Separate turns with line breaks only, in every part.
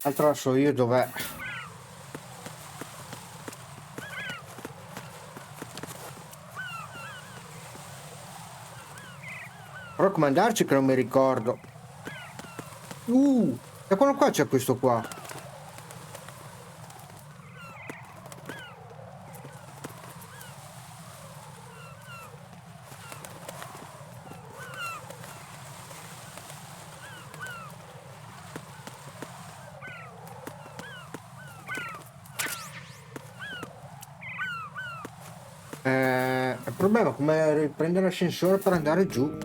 Altro so io dov'è. Però come andarci che non mi ricordo. Da quello qua c'è questo qua. Il problema è come riprendere l'ascensore per andare giù.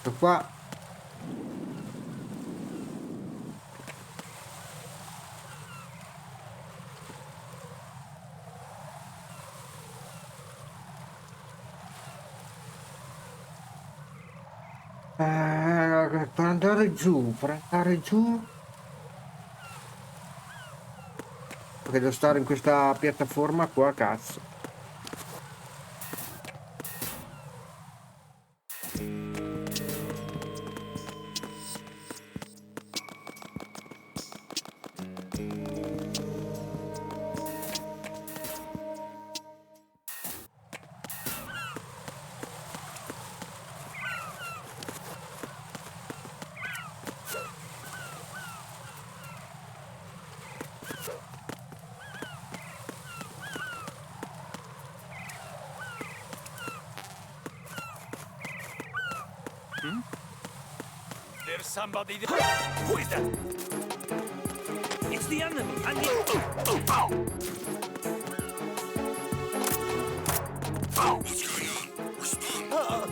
Questo qua. Per andare giù, perché devo stare in questa piattaforma qua, cazzo.
There's somebody there. Who is that? It's the enemy. I need...
What's going on? Respond.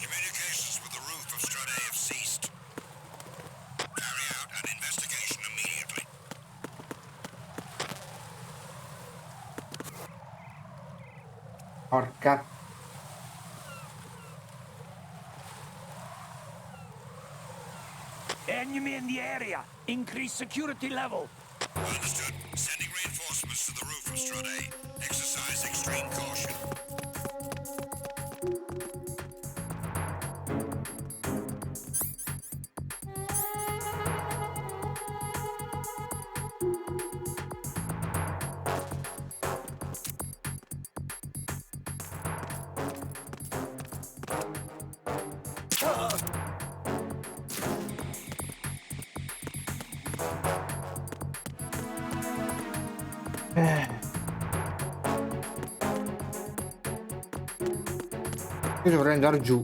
Communications with the roof of Esplodere have ceased. Carry out an investigation immediately.
Porca.
Enemy in the area. Increase security level.
Understood. Sending reinforcements to the roof of Esplodere. Exercise extreme caution.
Io dovrei andare giù.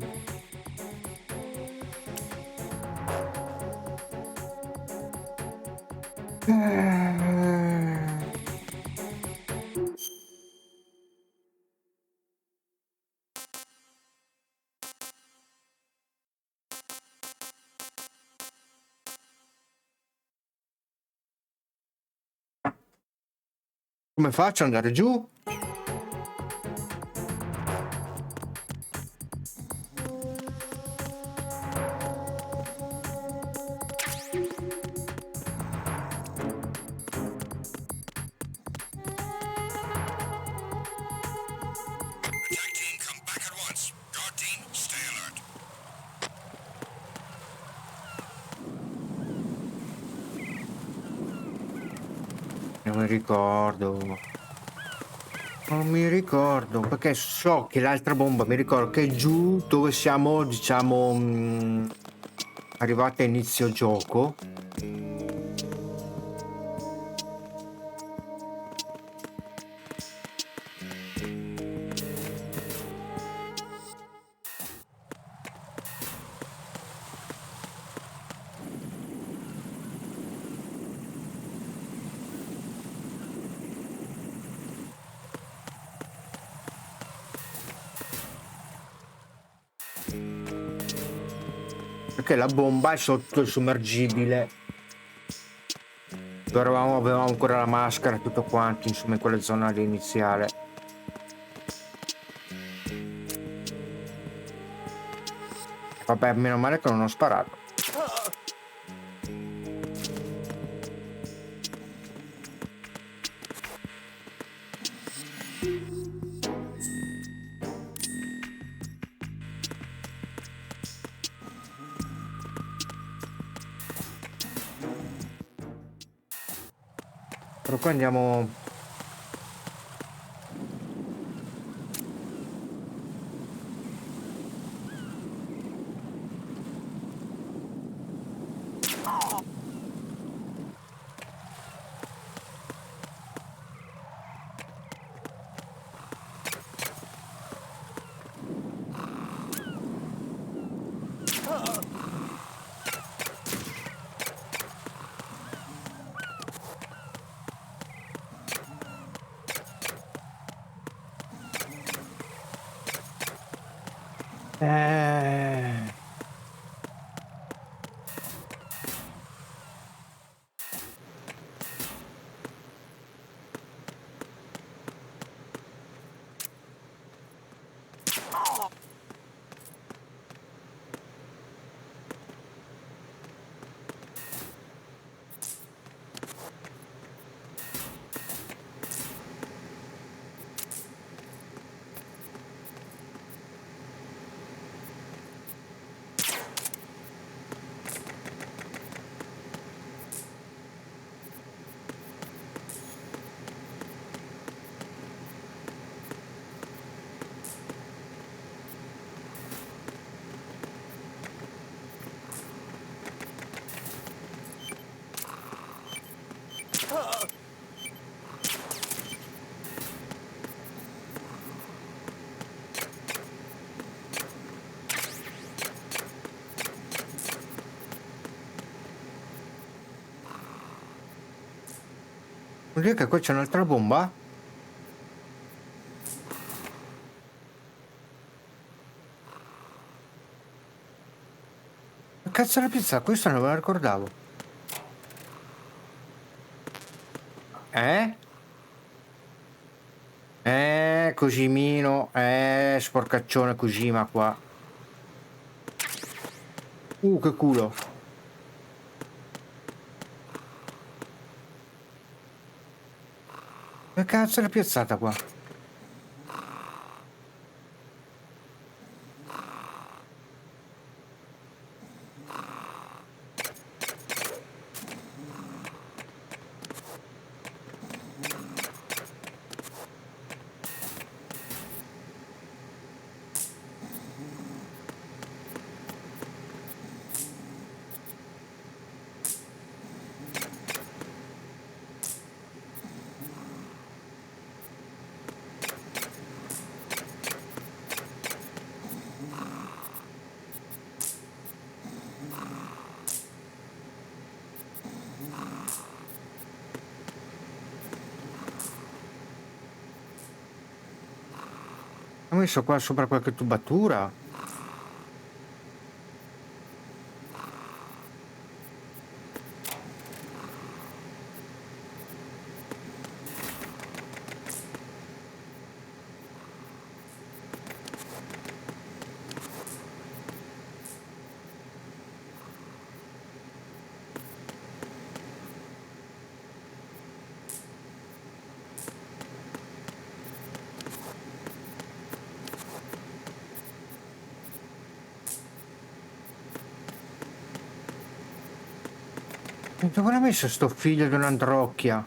Come faccio ad andare giù?
Attack team, come back at once. Guard team, stay alert.
Non mi ricordo. Non mi ricordo, perché so che l'altra bomba mi ricordo che è giù dove siamo, diciamo, arrivati a inizio gioco. Perché la bomba è sotto il sommergibile. Avevamo ancora la maschera e tutto quanto, insomma, in quella zona lì iniziale. Vabbè, meno male che non ho sparato. Però qua andiamo. Eh... Vuol dire che qua c'è un'altra bomba? Che cazzo è la pizza? Questa non me la ricordavo. Eh? Cosimino. Sporcaccione Cosima qua. Che culo. Che cazzo è piazzata qua? Ho messo qua sopra qualche tubatura. Dove l'ha messo sto figlio di un'androcchia?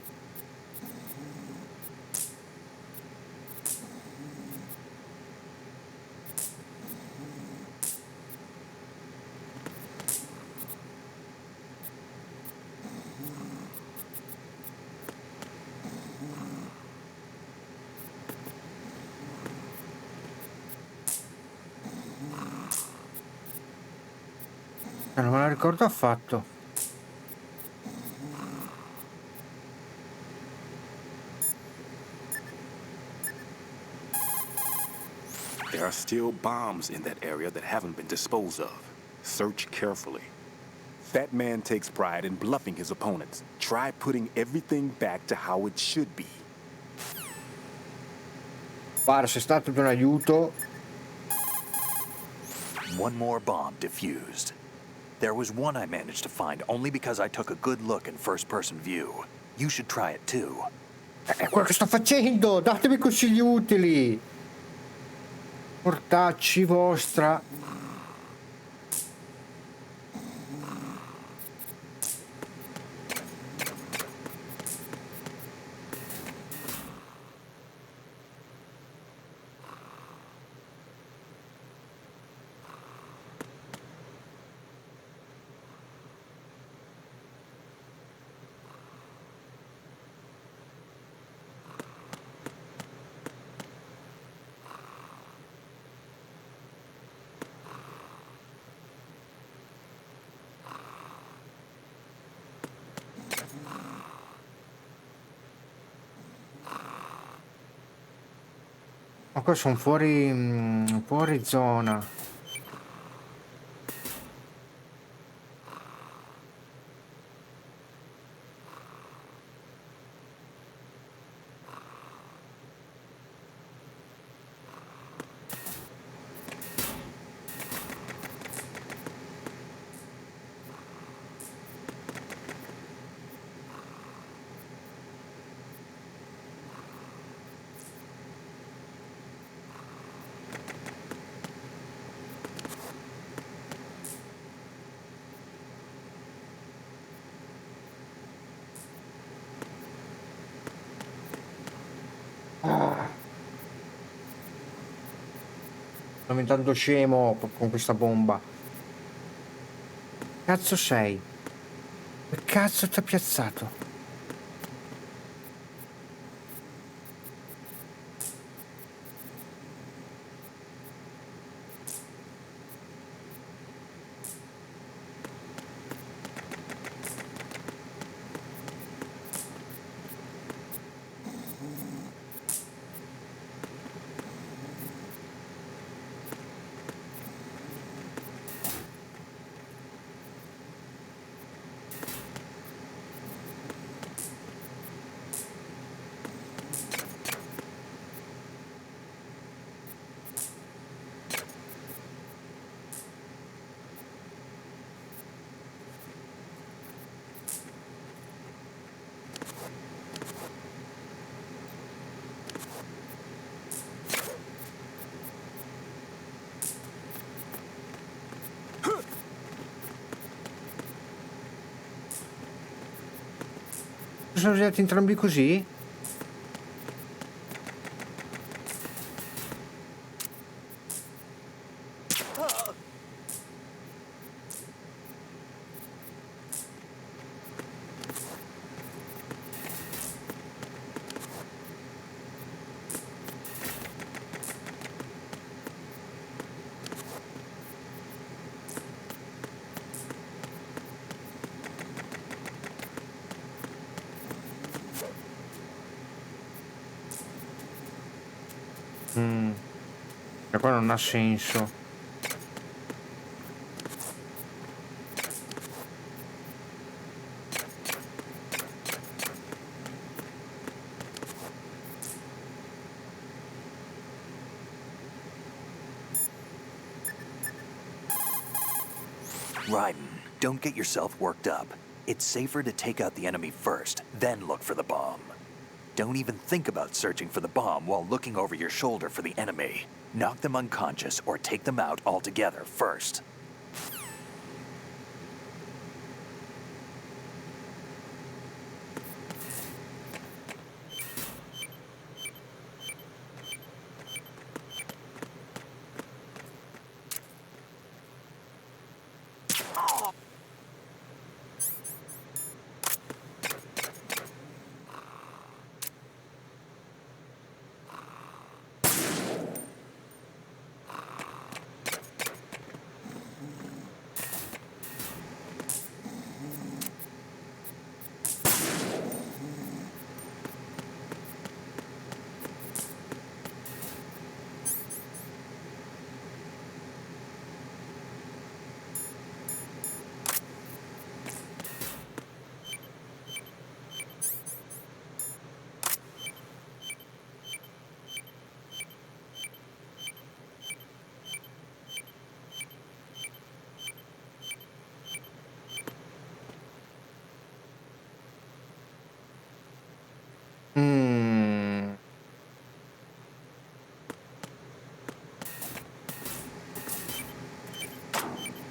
Non me la ricordo affatto.
There are still bombs in that area that haven't been disposed of. Search carefully. Fat Man takes pride in bluffing his opponents. Try putting everything back to how it should be.
Guarda, sei stato di un aiuto.
One more bomb defused. There was one I managed to find only because I took a good look in first-person view. You should try it too.
È quello che sto facendo! Datemi consigli utili! Portacci vostra. Ma qua sono fuori zona. Sto diventando scemo con questa bomba. Cazzo sei? Che cazzo ti ha piazzato? Sono arrivati entrambi così? E poi non ha senso.
Raiden, don't get yourself worked up. It's safer to take out the enemy first, then look for the bomb. Don't even think about searching for the bomb while looking over your shoulder for the enemy. Knock them unconscious or take them out altogether first.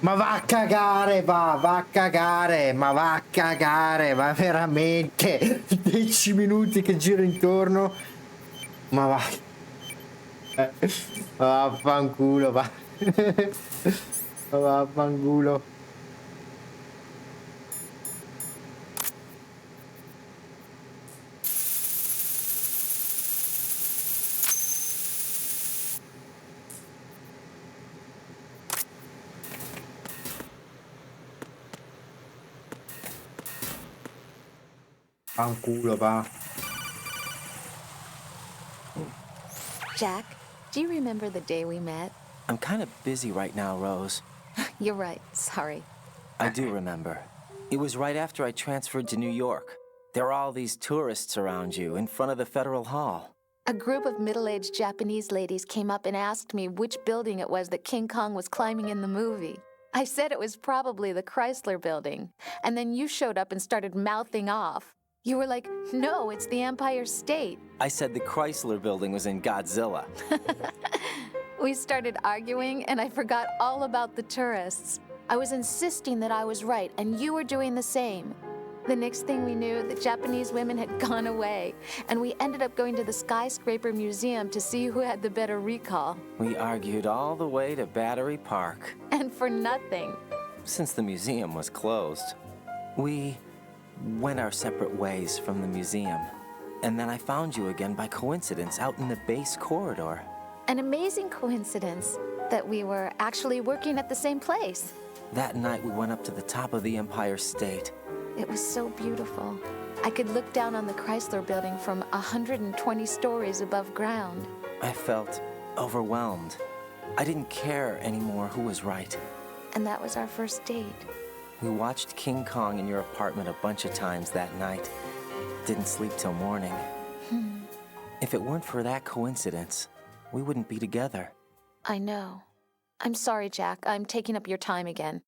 Ma va a cagare, va a cagare, ma va a cagare, ma veramente 10 minuti che giro intorno, ma va, vaffanculo, va, ma vaffanculo. Fanculo, va.
Jack, do you remember the day we met?
I'm kind of busy right now, Rose.
You're right, sorry.
I do remember. It was right after I transferred to New York. There are all these tourists around you in front of the Federal Hall.
A group of middle-aged Japanese ladies came up and asked me which building it was that King Kong was climbing in the movie. I said it was probably the Chrysler Building, and then you showed up and started mouthing off. You were like, no, it's the Empire State.
I said the Chrysler Building was in Godzilla.
We started arguing, and I forgot all about the tourists. I was insisting that I was right, and you were doing the same. The next thing we knew, the Japanese women had gone away, and we ended up going to the Skyscraper Museum to see who had the better recall.
We argued all the way to Battery Park.
And for nothing.
Since the museum was closed, we went our separate ways from the museum. And then I found you again by coincidence out in the base corridor.
An amazing coincidence that we were actually working at the same place.
That night we went up to the top of the Empire State.
It was so beautiful. I could look down on the Chrysler Building from 120 stories above ground.
I felt overwhelmed. I didn't care anymore who was right.
And that was our first date.
We watched King Kong in your apartment a bunch of times that night. Didn't sleep till morning. If it weren't for that coincidence, we wouldn't be together.
I know. I'm sorry, Jack. I'm taking up your time again.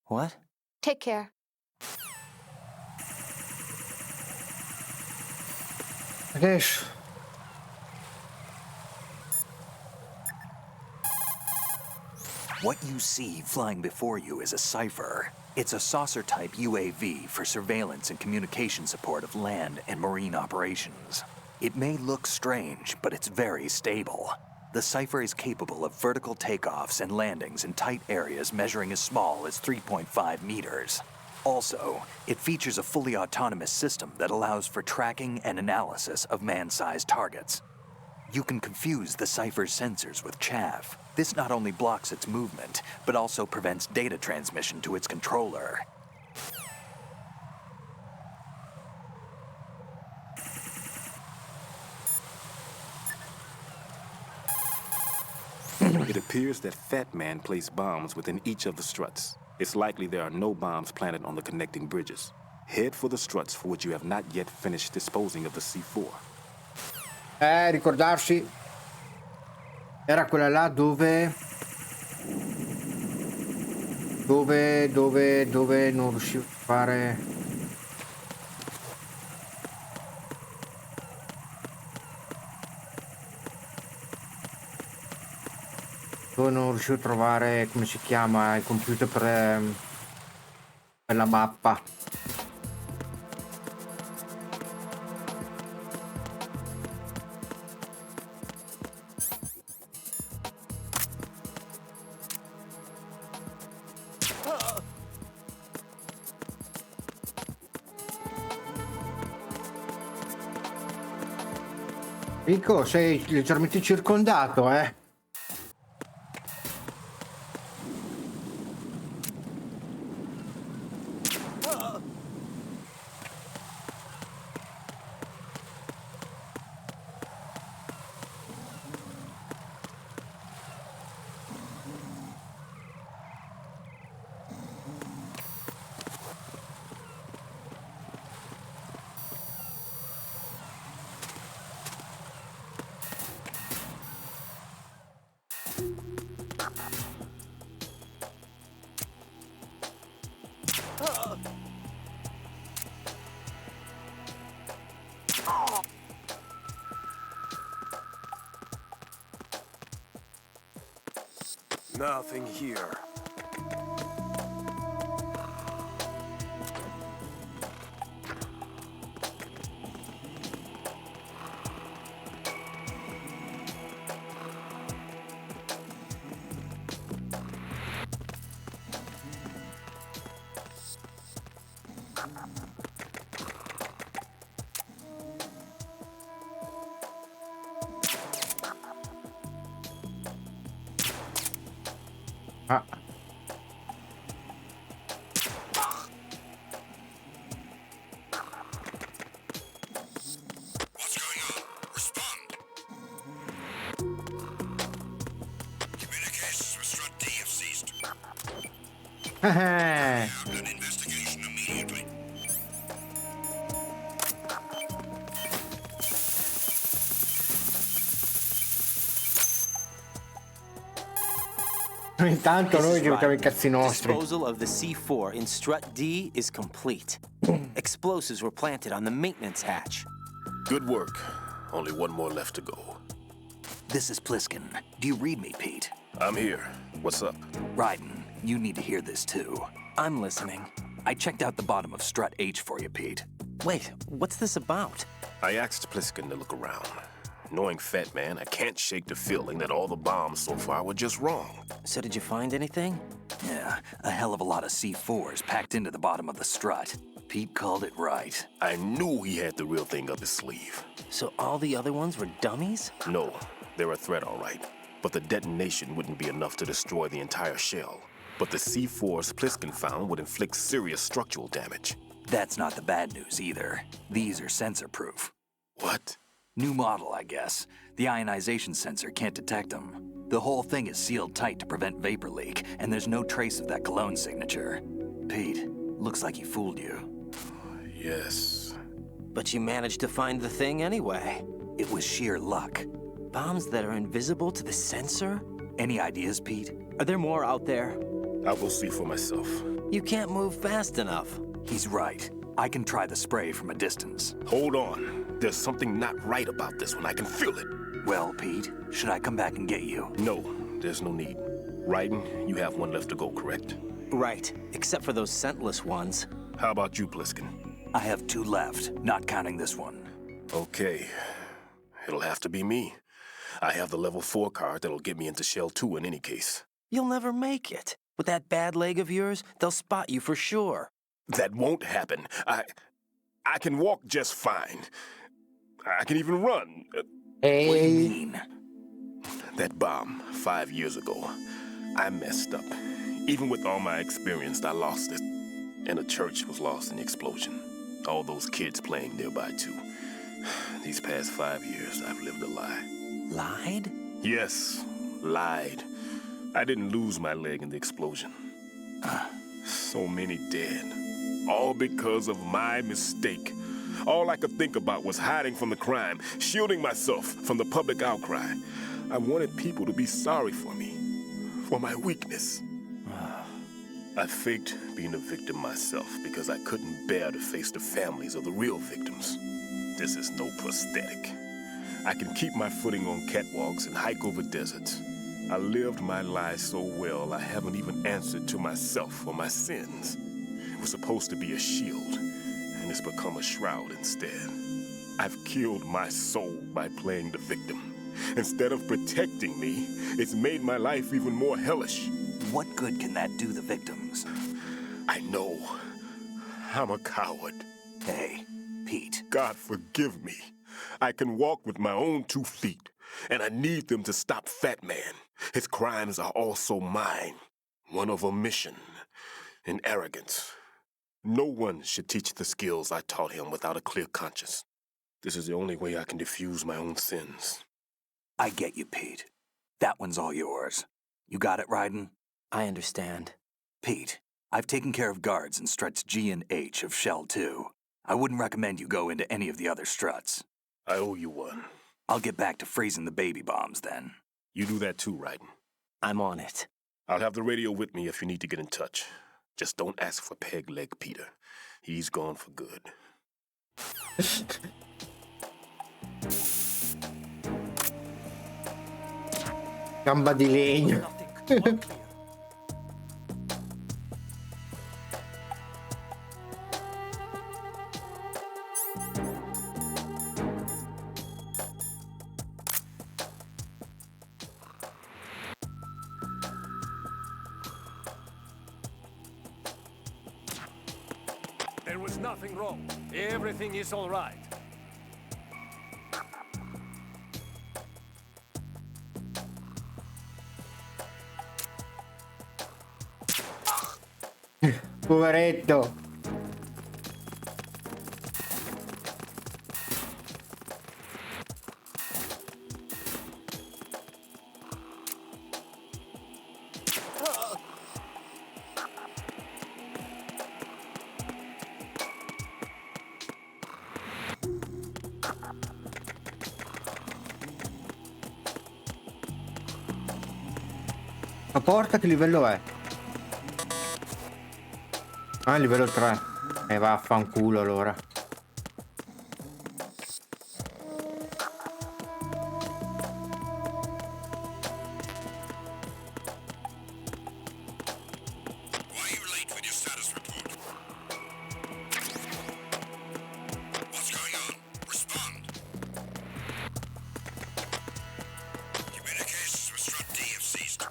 What?
Take care.
Adesso.
What you see flying before you is a cipher. It's a saucer-type UAV for surveillance and communication support of land and marine operations. It may look strange, but it's very stable. The cipher is capable of vertical takeoffs and landings in tight areas measuring as small as 3.5 meters. Also, it features a fully autonomous system that allows for tracking and analysis of man-sized targets. You can confuse the cipher's sensors with chaff. This not only blocks its movement, but also prevents data transmission to its controller.
It appears that Fat Man placed bombs within each of the struts. It's likely there are no bombs planted on the connecting bridges. Head for the struts for which you have not yet finished disposing of the C4.
Ricordarsi. Era quella là dove non riuscivo a fare. Dove non riuscivo a trovare, come si chiama, il computer per la mappa. Rico, sei leggermente circondato, eh?
Nothing here.
Ah.
What's going on? Respond. Communications with Strut D have ceased. An investigation immediately.
Intanto noi giochiamo i cazzi
Raiden.
nostri.
Disposal of the C4 in strut D is complete. Explosives were planted on the maintenance hatch.
Good work. Only one more left to go.
This is Pliskin. Do you read me, Pete?
I'm here. What's up?
Raiden, you need to hear this too.
I'm listening.
I checked out the bottom of Strut H for you, Pete.
Wait, what's this about?
I asked Pliskin to look around. Knowing Fat Man, I can't shake the feeling that all the bombs so far were just wrong.
So did you find anything?
Yeah, a hell of a lot of C4s packed into the bottom of the strut. Pete called it right.
I knew he had the real thing up his sleeve.
So all the other ones were dummies?
No, they're a threat, all right. But the detonation wouldn't be enough to destroy the entire shell. But the C4s Pliskin found would inflict serious structural damage.
That's not the bad news either. These are sensor-proof.
What?
New model, I guess. The ionization sensor can't detect them. The whole thing is sealed tight to prevent vapor leak, and there's no trace of that cologne signature. Pete, looks like he fooled you.
Yes.
But you managed to find the thing anyway.
It was sheer luck.
Bombs that are invisible to the sensor?
Any ideas, Pete?
Are there more out there?
I'll go see for myself.
You can't move fast enough.
He's right. I can try the spray from a distance.
Hold on. There's something not right about this one. I can feel it.
Well, Pete, should I come back and get you?
No, there's no need. Raiden, you have one left to go, correct?
Right, except for those scentless ones.
How about you, Pliskin?
I have 2 left, not counting this one.
Okay. It'll have to be me. I have the level 4 card that'll get me into Shell 2 in any case.
You'll never make it. With that bad leg of yours, they'll spot you for sure.
That won't happen. I can walk just fine. I can even run.
What do you
Ehi,
mean?
That bomb 5 years ago, I messed up. Even with all my experience, I lost it. And the church was lost in the explosion. All those kids playing nearby, too. These past 5 years, I've lived a lie.
Lied?
Yes, lied. I didn't lose my leg in the explosion. So many dead. All because of my mistake. All I could think about was hiding from the crime, shielding myself from the public outcry. I wanted people to be sorry for me, for my weakness. I faked being a victim myself because I couldn't bear to face the families of the real victims. This is no prosthetic. I can keep my footing on catwalks and hike over deserts. I lived my life so well I haven't even answered to myself for my sins. It was supposed to be a shield, and it's become a shroud instead. I've killed my soul by playing the victim. Instead of protecting me, it's made my life even more hellish.
What good can that do the victims?
I know. I'm a coward.
Hey, Pete.
God forgive me. I can walk with my own 2 feet, and I need them to stop Fat Man. His crimes are also mine. One of omission and arrogance. No one should teach the skills I taught him without a clear conscience. This is the only way I can diffuse my own sins.
I get you, Pete. That one's all yours. You got it, Raiden?
I understand.
Pete, I've taken care of guards in struts G and H of Shell 2. I wouldn't recommend you go into any of the other struts.
I owe you one.
I'll get back to freezing the baby bombs then.
You do that too, Raiden.
I'm on it.
I'll have the radio with me if you need to get in touch. Just don't ask for Peg Leg Peter. He's gone for good.
gamba di legno.
There was nothing wrong. Everything is all right.
Poveretto. La porta che livello è? Ah, livello 3. E vaffanculo allora.
Why are you late with your status report? What's going on? Respond. Communications with Strut D have ceased.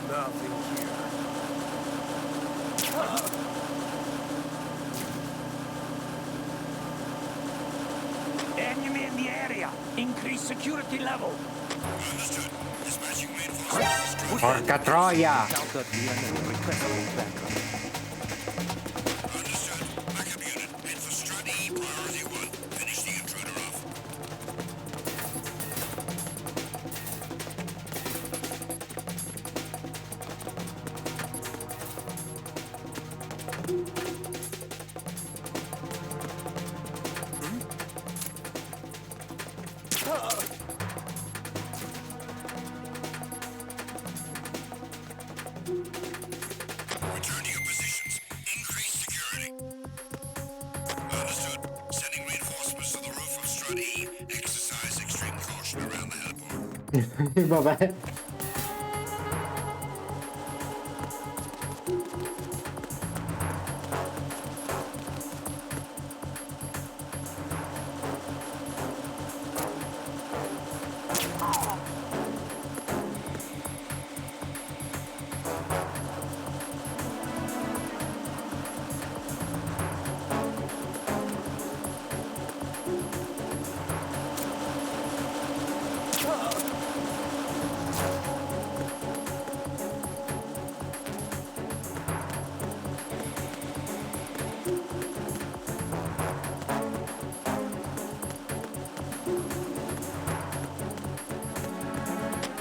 Nothing here. Enemy in the area. Increase security level.
Understood. Dispatching reinforcements.
Porca troia!
Understood. Backup unit. Head for Strut E, priority 1. Finish the intruder off. Return to your positions. Increase security. Understood. Sending reinforcements to the roof of Strut E. Exercise extreme caution around the heliport.
Vabbè.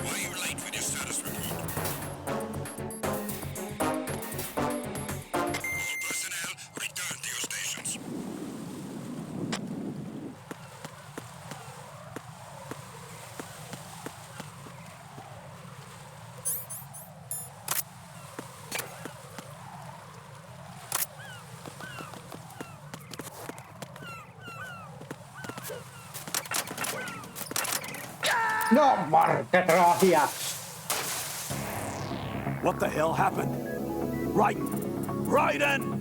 Why are you late with your status report? All personnel, return to your stations.
No, porca troia!
What the hell happened? Raiden!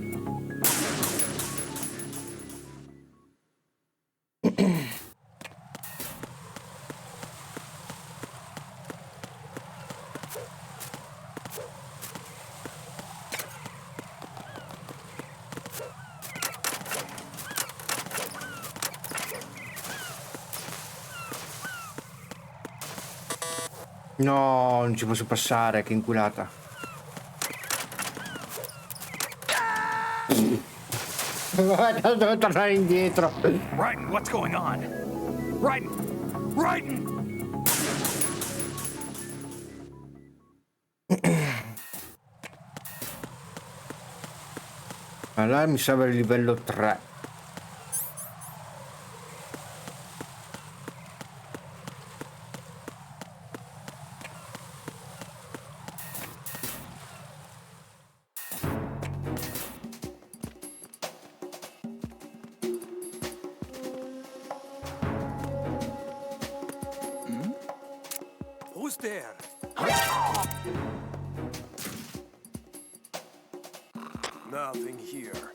No, non ci posso passare, che inculata. Devo tornare indietro.
Raiden, what's going on? Raiden! Raiden!
Allora mi serve il livello 3.
Who's there? Nothing here.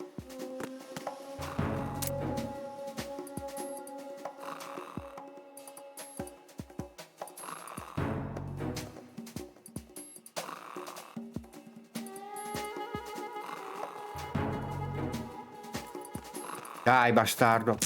Dai, bastardo.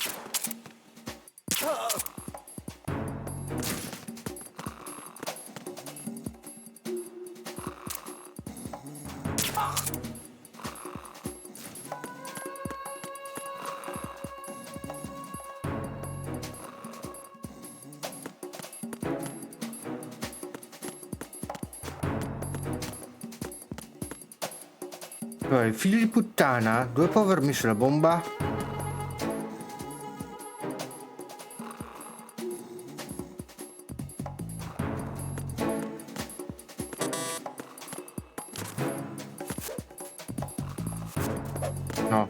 Il figlio di puttana, dove può aver messo la bomba? No,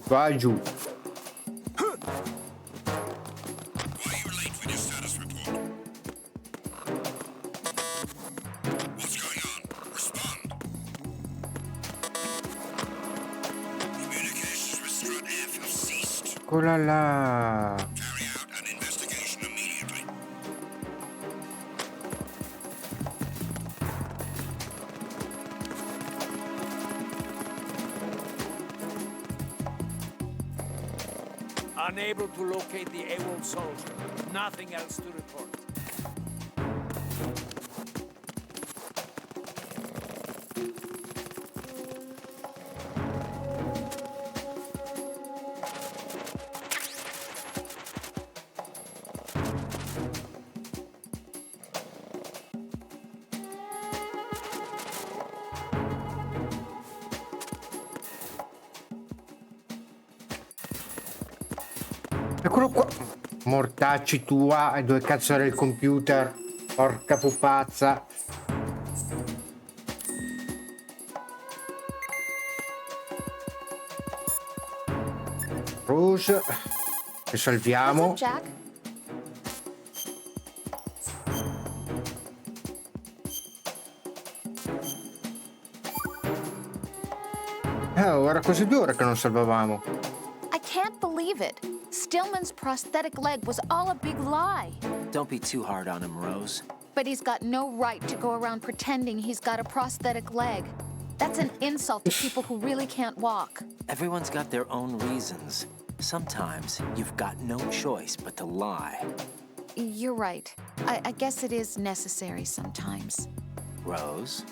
vai giù.
Why are you late with your status report? What's going on? Respond. Communications with Strut F have ceased.
Eccola là.
Carry out an investigation immediately.
Unable to locate the AWOL soldier. Nothing else to report.
Eccolo qua. Mortacci tua, e dove cazzo era il computer? Porca pupazza. Rose. E salviamo.
What's up, Jack?
Era quasi 2 ore che non salvavamo.
I can't believe it. Stillman's prosthetic leg was all a big lie.
Don't be too hard on him, Rose.
But he's got no right to go around pretending he's got a prosthetic leg. That's an insult to people who really can't walk.
Everyone's got their own reasons. Sometimes you've got no choice but to lie.
You're right. I guess it is necessary sometimes.
Rose?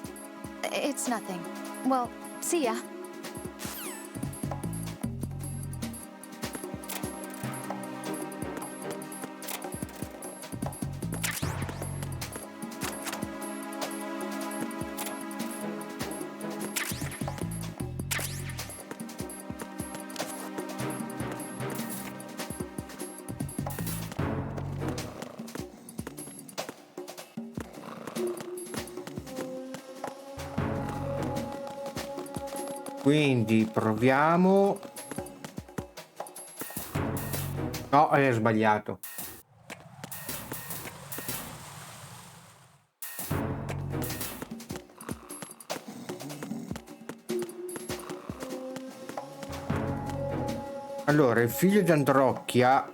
It's nothing. Well, see ya.
Quindi proviamo. No, è sbagliato. Allora, il figlio di Androcchia.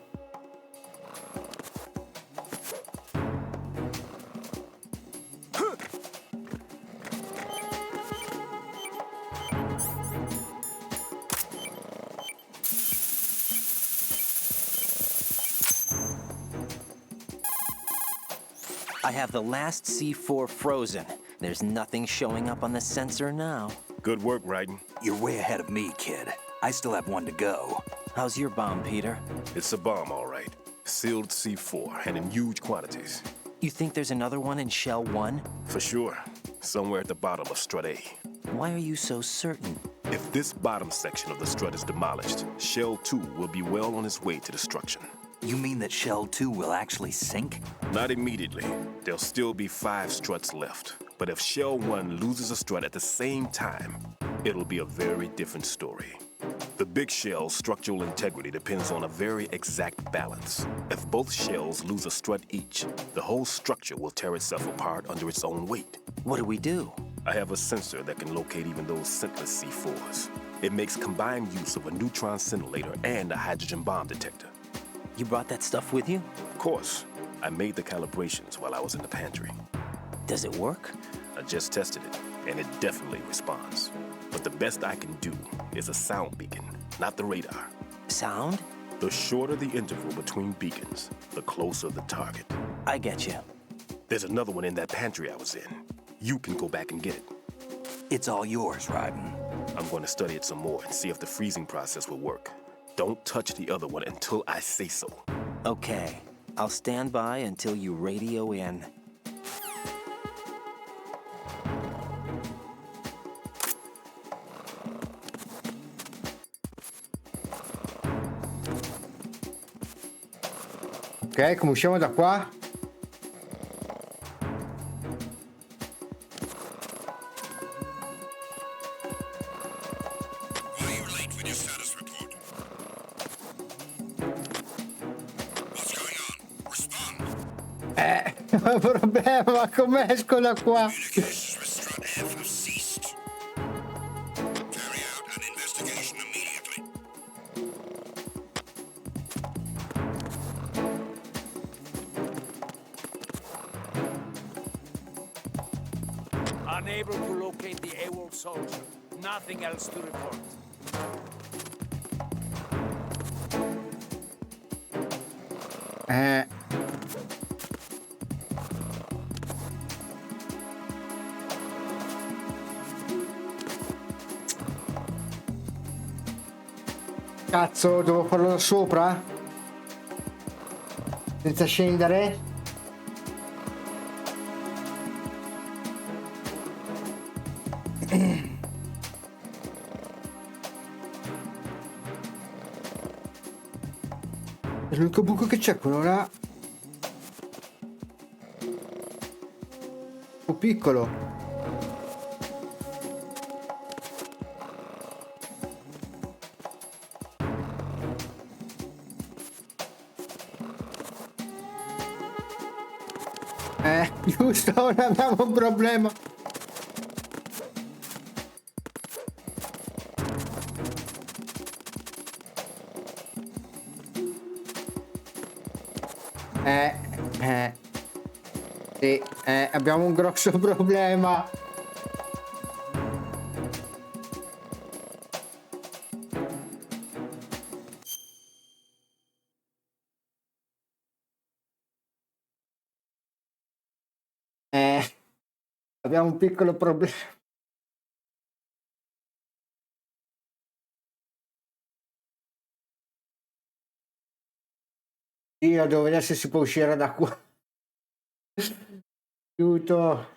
I have the last C4 frozen. There's nothing showing up on the sensor now.
Good work, Raiden.
You're way ahead of me, kid. I still have one to go.
How's your bomb, Peter?
It's a bomb, all right. Sealed C4, and in huge quantities.
You think there's another one in Shell 1?
For sure. Somewhere at the bottom of Strut A.
Why are you so certain?
If this bottom section of the strut is demolished, Shell 2 will be well on its way to destruction.
You mean that Shell 2 will actually sink?
Not immediately. There'll still be 5 struts left. But if Shell 1 loses a strut at the same time, it'll be a very different story. The big shell's structural integrity depends on a very exact balance. If both shells lose a strut each, the whole structure will tear itself apart under its own weight.
What do we do?
I have a sensor that can locate even those scentless C4s. It makes combined use of a neutron scintillator and a hydrogen bomb detector.
You brought that stuff with you?
Of course, I made the calibrations while I was in the pantry.
Does it work?
I just tested it, and it definitely responds. But the best I can do is a sound beacon, not the radar.
Sound?
The shorter the interval between beacons, the closer the target.
I get you.
There's another one in that pantry I was in. You can go back and get it.
It's all yours, Raiden.
I'm going to study it some more and see if the freezing process will work. Don't touch the other one until I say so.
Okay. I'll stand by until you radio in.
Ok, come usciamo da qua?
Why are you late with your status report? What's going on? Respond.
Ho un problema, come esco da qua?
Communications with Strut F have ceased. Carry out an investigation immediately.
Unable to locate the AWOL soldier. Nothing else to report.
Cazzo, devo farlo da sopra? Senza scendere? È l'unico buco che c'è, quello là. Un po' piccolo. Giusto, non abbiamo un problema. Sì, abbiamo un grosso problema. Abbiamo un piccolo problema. Io devo vedere se si può uscire da qua. Aiuto.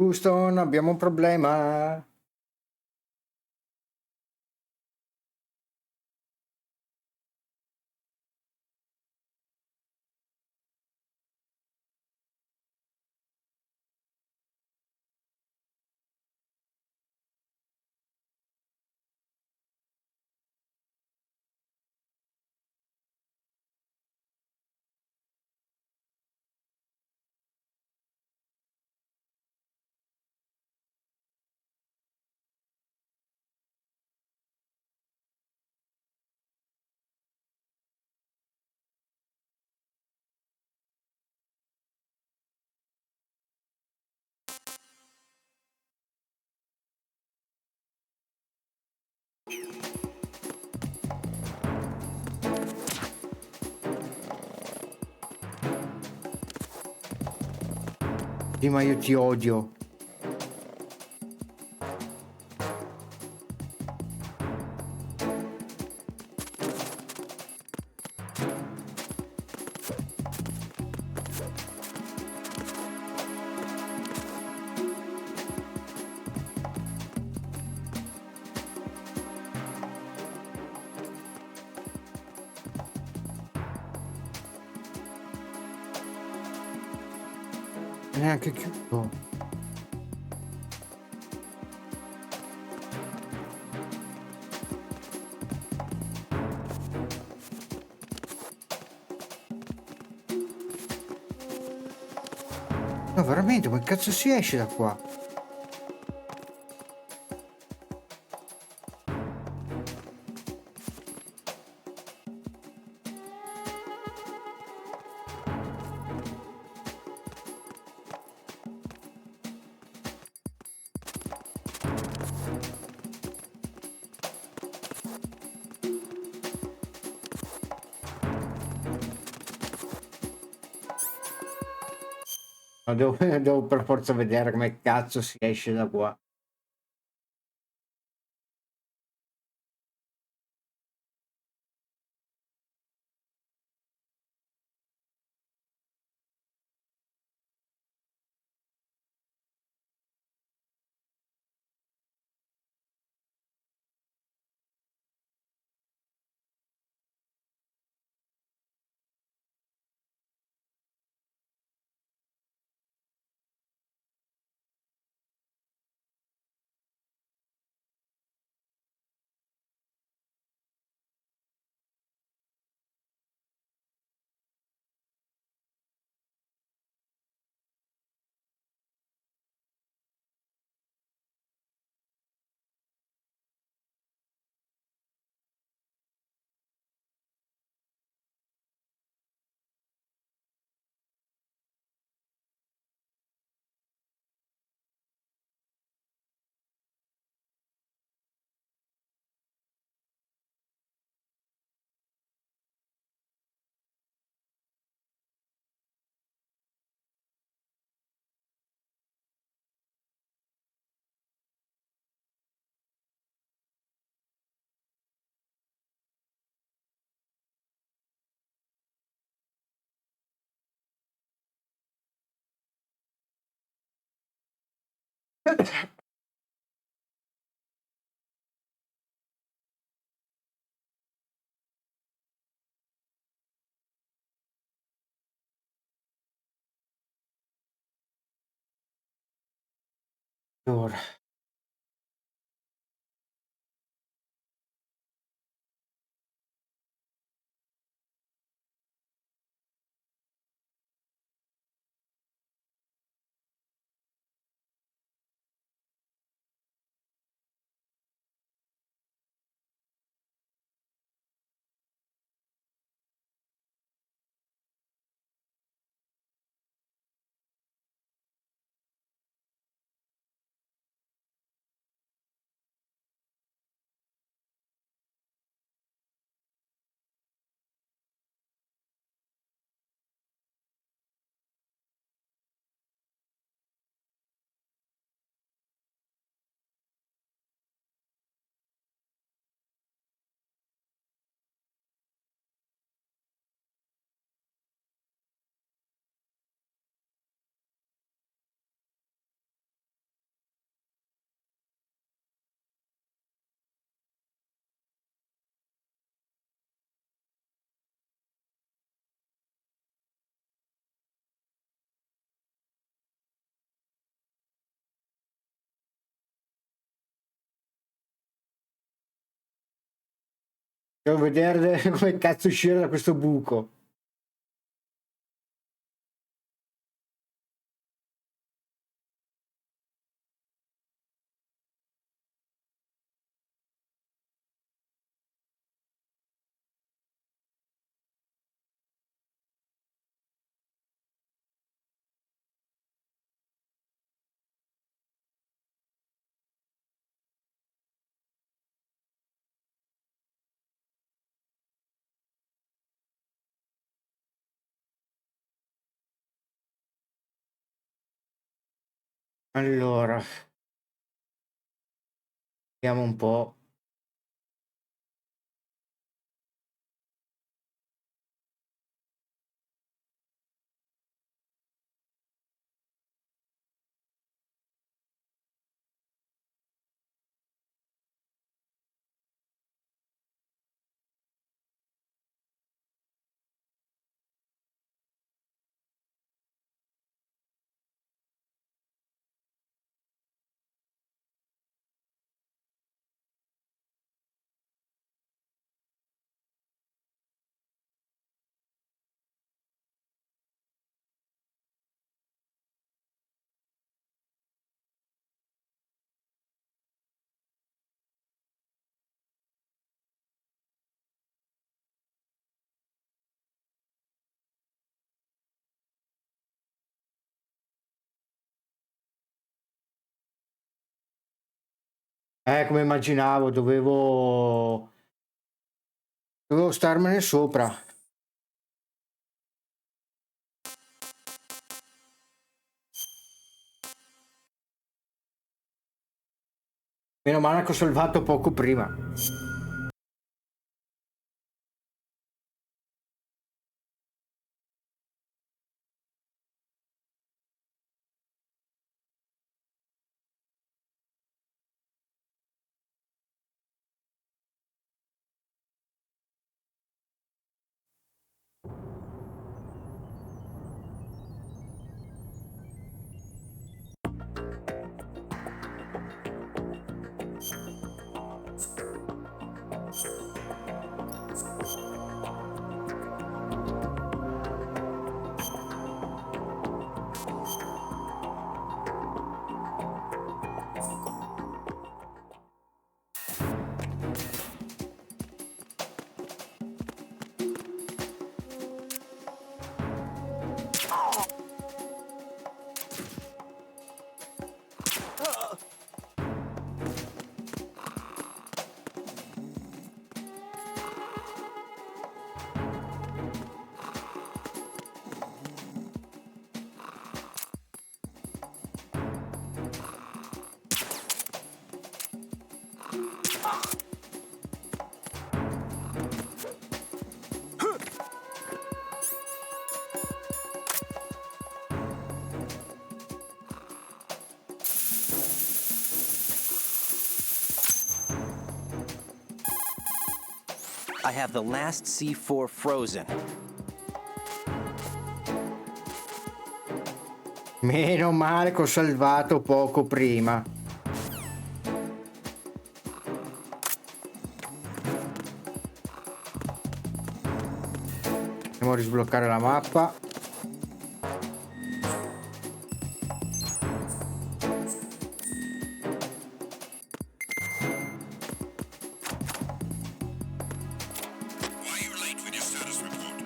Houston, abbiamo un problema. Sì, ma io ti odio. Neanche chiuso. No, veramente, ma che cazzo si esce da qua? No, devo, devo per forza vedere come cazzo si esce da qua. Allora. Devo vedere come cazzo uscire da questo buco. Allora, vediamo un po'. Come immaginavo, dovevo starmene sopra. Meno male che ho salvato poco prima.
I have the last C4 frozen.
Meno male che ho salvato poco prima. Andiamo a risbloccare la mappa.
Why are you late with your status report?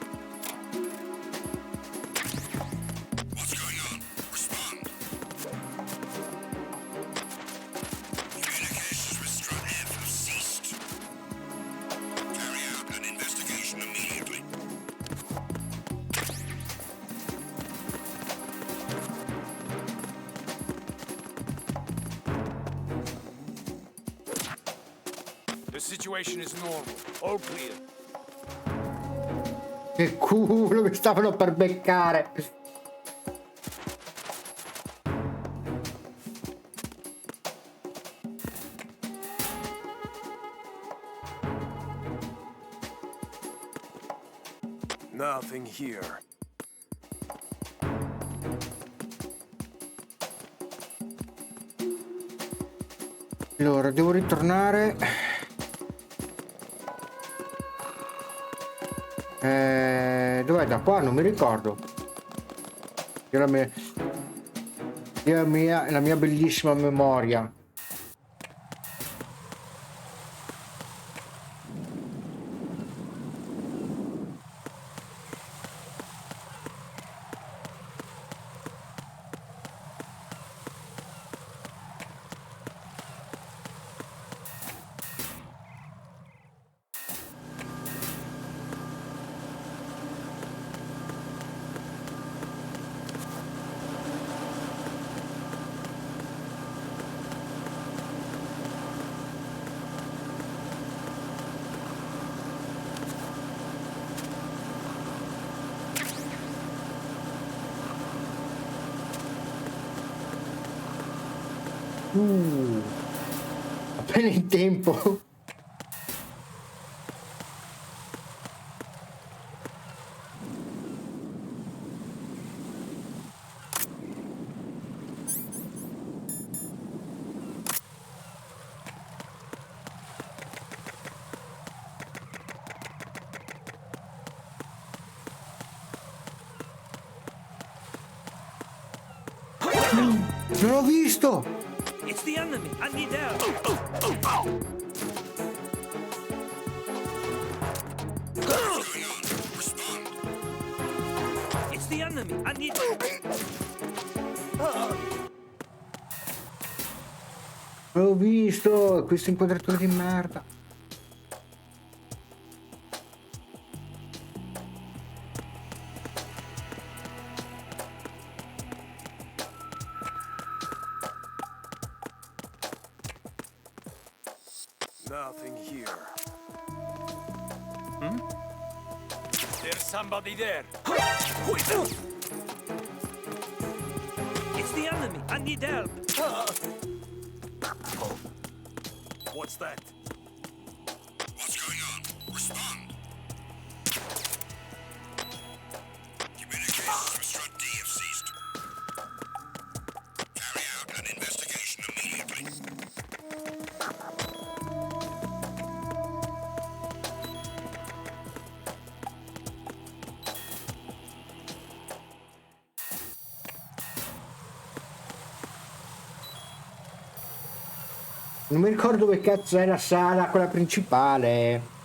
What's going on? Respond. Communications with Strut F have ceased. Carry out an investigation immediately.
The situation is normal. All clear.
Che culo, mi stavano per beccare.
Nothing here.
Allora, devo ritornare. Dov'è? Da qua? Non mi ricordo. Io la mia bellissima memoria. Appena in tempo. Non l'ho visto!
It's the enemy. I need help. It's the enemy. I need
L'ho visto! Questo inquadratore di merda.
Nothing here.
There's somebody there. It's the enemy. I need help. What's that?
What's going on? Respond. Communications with Strut D have ceased. Carry out an investigation immediately.
Non mi ricordo dove cazzo è la sala, quella principale.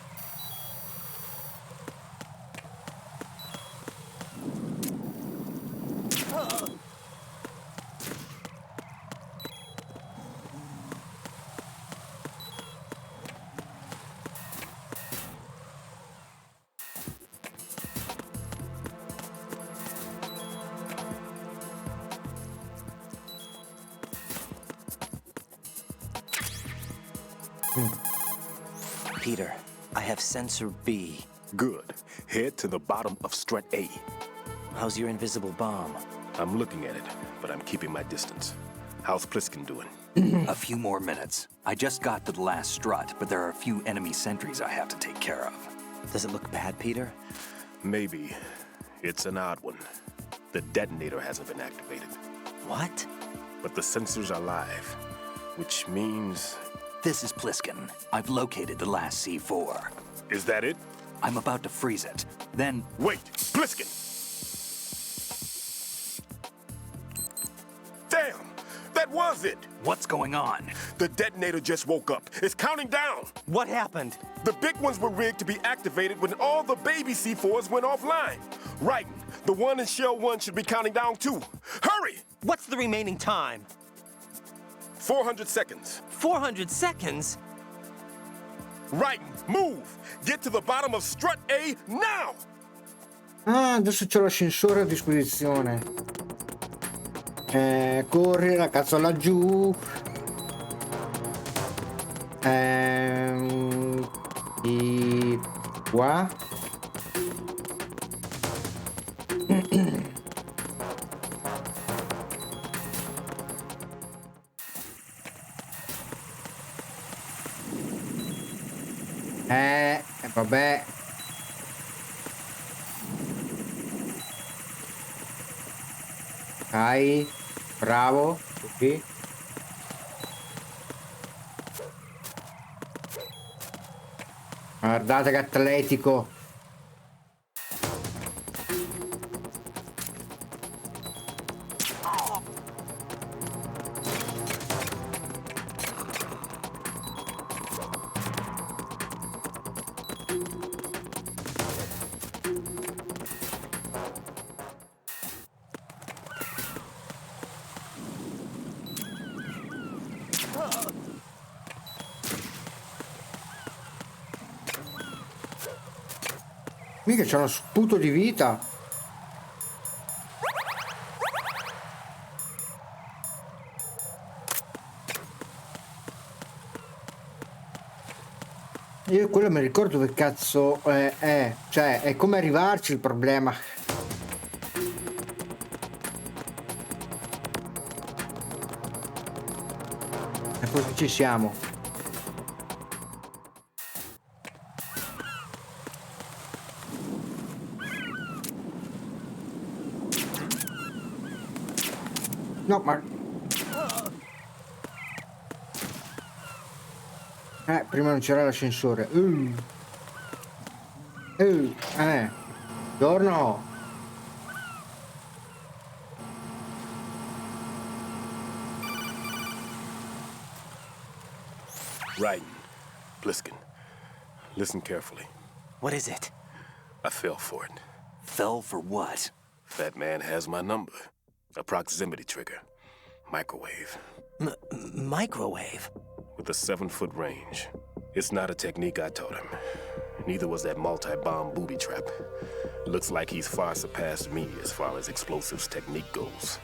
Peter, I have sensor B.
Good. Head to the bottom of strut A.
How's your invisible bomb?
I'm looking at it, but I'm keeping my distance. How's Pliskin doing?
A few more minutes. I just got to the last strut, but there are a few enemy sentries I have to take care of.
Does it look bad, Peter?
Maybe. It's an odd one. The detonator hasn't been activated.
What?
But the sensors are live, which means...
This is Pliskin. I've located the last C4.
Is that it?
I'm about to freeze it. Then...
Wait! Pliskin! Damn! That was it!
What's going on?
The detonator just woke up. It's counting down!
What happened?
The big ones were rigged to be activated when all the baby C4s went offline. Raiden, the one in Shell 1 should be counting down too. Hurry!
What's the remaining time?
400 seconds.
400 seconds?
Raiden, move! Get to the bottom of strut A now!
Ah, adesso c'ho l'ascensore a disposizione. Corri la cazzo laggiù. Di qua. Vabbè. Dai, bravo, così. Guardate che atletico. Mica c'è uno sputo di vita. Io quello mi ricordo che cazzo è. Cioè, è come arrivarci il problema. E poi ci siamo. No, ma... prima non c'era l'ascensore. Giorno.
Raiden, Pliskin, listen carefully.
What is it?
I fell for it.
Fell for what?
Fat man has my number. A proximity trigger. Microwave.
Microwave?
With a 7-foot range. It's not a technique I taught him. Neither was that multi-bomb booby trap. Looks like he's far surpassed me as far as explosives technique goes.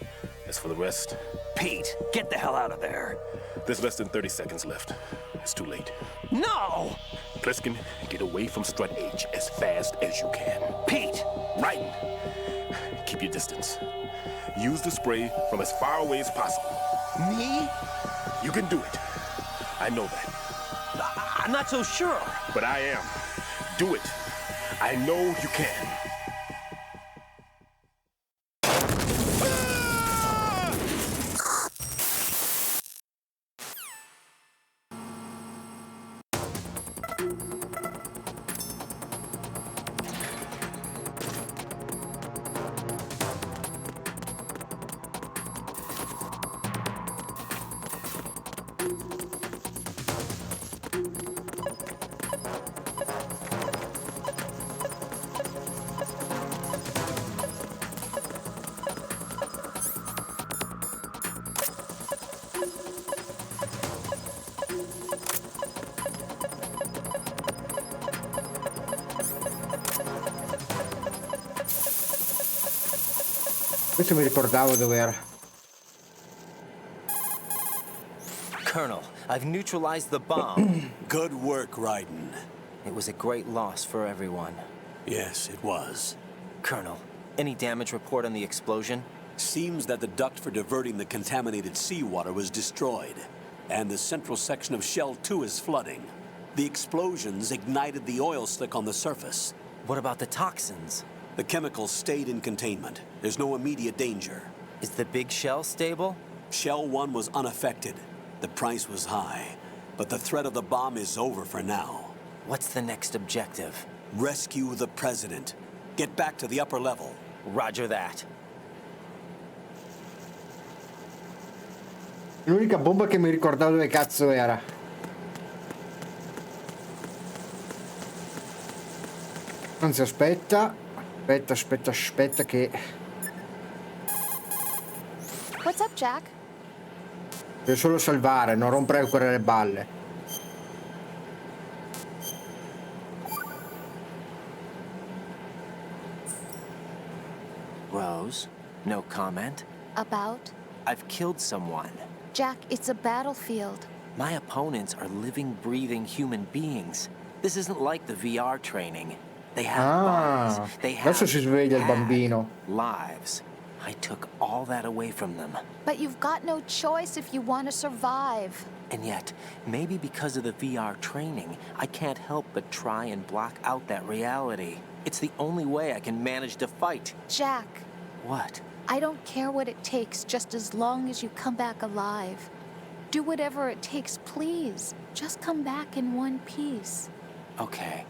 As for the rest...
Pete, get the hell out of there.
There's less than 30 seconds left. It's too late.
No!
Pliskin, get away from Strut H as fast as you can.
Pete!
Raiden, keep your distance. Use the spray from as far away as possible.
Me?
You can do it. I know that.
I'm not so sure.
But I am. Do it. I know you can.
Questo mi ricordavo dove era.
Colonel, I've neutralized the bomb.
Good work, Raiden.
It was a great loss for everyone.
Yes, it was.
Colonel, any damage report on the explosion?
Seems that the duct for diverting the contaminated seawater was destroyed, and the central section of Shell 2 is flooding. The explosions ignited the oil slick on the surface.
What about the toxins?
The chemicals stayed in containment. There's no immediate danger.
Is the big shell stable?
Shell 1 was unaffected. The price was high, but the threat of the bomb is over for now.
What's the next objective?
Rescue the president. Get back to the upper level.
Roger that.
L'unica bomba che mi ricordavo dove cazzo era. Anzi, aspetta che...
What's up, Jack?
Devo solo salvare, non rompere ancora le balle.
Rose, no comment?
About?
I've killed someone.
Jack, it's a battlefield.
My opponents are living, breathing human beings. This isn't like the VR training. They have bodies. They have
adesso si sveglia il bambino.
lives. I took all that away from them.
But you've got no choice if you want to survive.
And yet, maybe because of the VR training, I can't help but try and block out that reality. It's the only way I can manage to fight.
Jack,
What?
I don't care what it takes, just as long as you come back alive. Do whatever it takes, please. Just come back in one piece.
Okay.